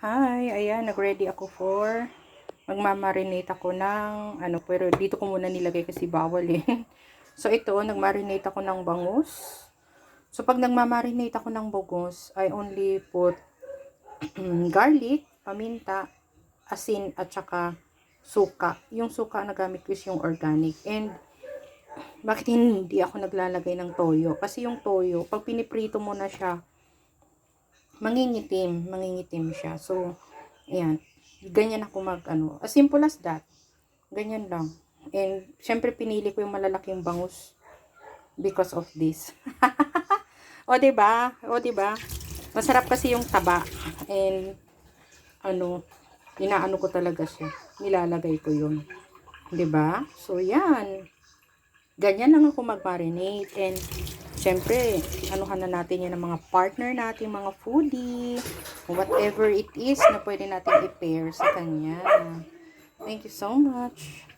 Hi, ayan, nag-ready ako for magmamarinate ako ng pero dito ko muna nilagay kasi bawal eh. So ito, nagmarinate ako ng bangus. So pag nagmamarinate ako ng bangus, I only put garlic, paminta, asin at saka suka. Yung suka na gamit ko is yung organic. And bakit hindi ako naglalagay ng toyo? Kasi yung toyo, pag piniprito mo na siya, mangingitim siya. So, ayan, ganyan ako as simple as that. Ganyan lang. And, syempre pinili ko yung malalaking bangus because of this. O, diba? O, diba? Masarap kasi yung taba. And, inaano ko talaga siya. Nilalagay ko yun. Diba? So, yan. Ganyan lang ako mag-marinate. And, syempre, anuhan na natin yan ng mga partner natin, mga foodie, whatever it is na pwede natin i-pair sa kanya. Thank you so much.